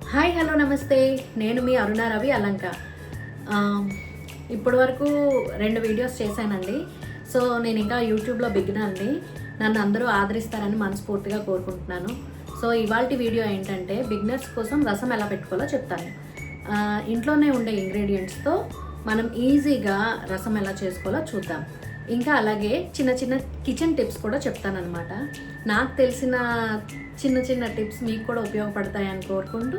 Hi hello నమస్తే, నేను మీ అరుణ రవి అలంక. ఇప్పటి వరకు 2 వీడియోస్ చేశానండి. సో నేను ఇంకా యూట్యూబ్లో బిగినర్ని, నన్ను అందరూ ఆదరిస్తారని మనస్ఫూర్తిగా కోరుకుంటున్నాను. సో ఇవాల్టి వీడియో ఏంటంటే బిగినర్స్ కోసం రసం ఎలా పెట్టుకోవాలో చెప్తాను. ఇంట్లోనే ఉండే ఇంగ్రీడియంట్స్తో మనం ఈజీగా రసం ఎలా చేసుకోవాలో చూద్దాం. ఇంకా అలాగే చిన్న చిన్న కిచెన్ టిప్స్ కూడా చెప్తానన్నమాట. నాకు తెలిసిన చిన్న చిన్న టిప్స్ మీకు కూడా ఉపయోగపడతాయని కోరుకుంటూ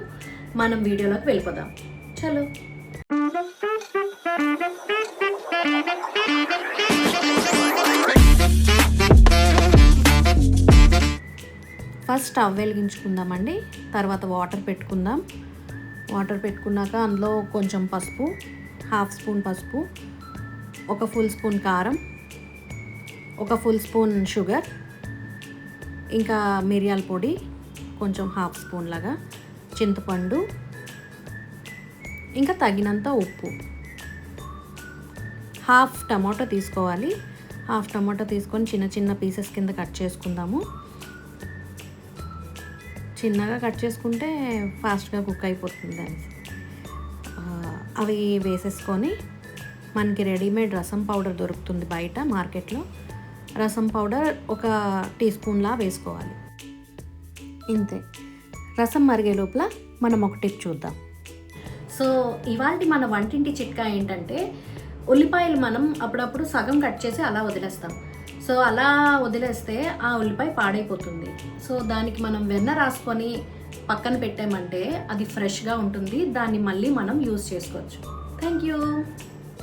మనం వీడియోలోకి వెళ్ళిపోదాం. చలో. ఫస్ట్ స్టవ్ వెలిగించుకుందామండి. తర్వాత వాటర్ పెట్టుకుందాం. వాటర్ పెట్టుకున్నాక అందులో కొంచెం పసుపు, 1/2 స్పూన్ పసుపు, 1 ఫుల్ స్పూన్ కారం, 1 ఫుల్ స్పూన్ షుగర్, ఇంకా మిరియాల పొడి కొంచెం 1/2 స్పూన్ లాగా, చింతపండు, ఇంకా తగినంత ఉప్పు. 1/2 టమాటో తీసుకోవాలి. 1/2 టమాటో తీసుకొని చిన్న చిన్న పీసెస్ కింద కట్ చేసుకుందాము. చిన్నగా కట్ చేసుకుంటే ఫాస్ట్గా కుక్ అయిపోతుంది అని అవి వేసేసుకొని మనకి రెడీమేడ్ రసం పౌడర్ దొరుకుతుంది బయట మార్కెట్లో. రసం పౌడర్ 1 టీ స్పూన్లా వేసుకోవాలి. ఇంతే. రసం మరిగే లోపల మనం ఒక టిప్ చూద్దాం. సో ఇవాల్టి మన వంటింటి చిట్కా ఏంటంటే, ఉల్లిపాయలు మనం అప్పుడప్పుడు సగం కట్ చేసి అలా వదిలేస్తాం. సో అలా వదిలేస్తే ఆ ఉల్లిపాయ పాడైపోతుంది. సో దానికి మనం వెన్న రాసుకొని పక్కన పెట్టామంటే అది ఫ్రెష్గా ఉంటుంది. దాన్ని మళ్ళీ మనం యూజ్ చేసుకోవచ్చు. Thank you.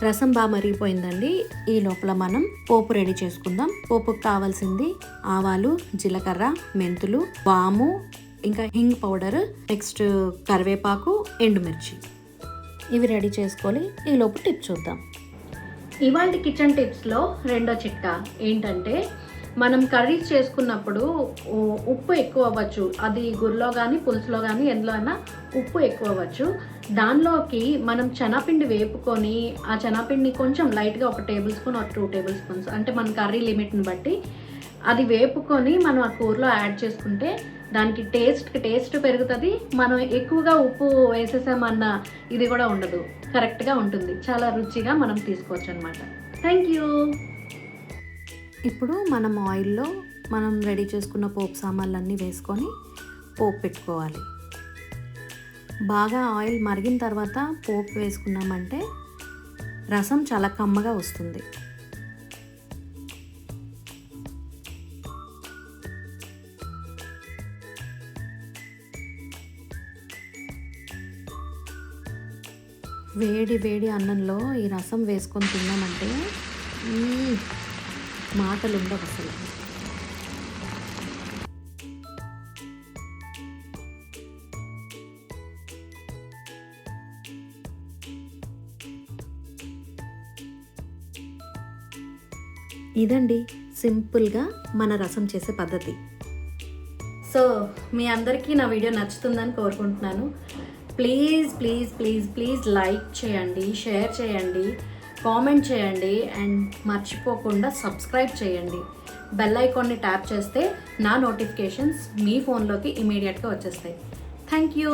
రసం బాగా మరిగిపోయిందండి. ఈ లోపల మనం పోపు రెడీ చేసుకుందాం. పోపుకు కావాల్సింది ఆవాలు, జీలకర్ర, మెంతులు, వాము, ఇంకా హింగ్ పౌడర్, నెక్స్ట్ కరివేపాకు, ఎండుమిర్చి. ఇవి రెడీ చేసుకోవాలి. ఈ లోపు టిప్ చూద్దాం. ఇవాళ కిచెన్ టిప్స్లో రెండో చిట్కా ఏంటంటే, మనం కర్రీస్ చేసుకున్నప్పుడు ఉప్పు ఎక్కువ అవ్వచ్చు. అది గుర్రలో కానీ పులుసులో కానీ ఎందులో అయినా ఉప్పు ఎక్కువ అవ్వచ్చు. దానిలోకి మనం శనగపిండి వేపుకొని ఆ శనగపిండిని కొంచెం లైట్గా 1 టేబుల్ స్పూన్ 2 టేబుల్ స్పూన్స్ అంటే మన కర్రీ లిమిట్ని బట్టి అది వేపుకొని మనం ఆ కూరలో యాడ్ చేసుకుంటే దానికి టేస్ట్ పెరుగుతుంది. మనం ఎక్కువగా ఉప్పు వేసేసామన్న ఇది కూడా ఉండదు. కరెక్ట్గా ఉంటుంది. చాలా రుచిగా మనం తీసుకోవచ్చు అనమాట. Thank you. ఇప్పుడు మనం ఆయిల్లో మనం రెడీ చేసుకున్న పోపు సామాన్లన్నీ వేసుకొని పోపు పెట్టుకోవాలి. బాగా ఆయిల్ మరిగిన తర్వాత పోపు వేసుకున్నామంటే రసం చాలా కమ్మగా వస్తుంది. వేడి వేడి అన్నంలో ఈ రసం వేసుకొని తిన్నామంటే మాటలు ఉండవు అసలు. ఇదండి సింపుల్గా మన రసం చేసే పద్ధతి. సో మీ అందరికీ నా వీడియో నచ్చుతుందని కోరుకుంటున్నాను. Please please please please like చేయండి, షేర్ చేయండి, కామెంట్ చేయండి అండ్ మర్చిపోకుండా సబ్స్క్రైబ్ చేయండి. బెల్ ఐకాన్ని ట్యాప్ చేస్తే నా నోటిఫికేషన్స్ మీ ఫోన్లోకి ఇమీడియట్గా వచ్చేస్తాయి. Thank you.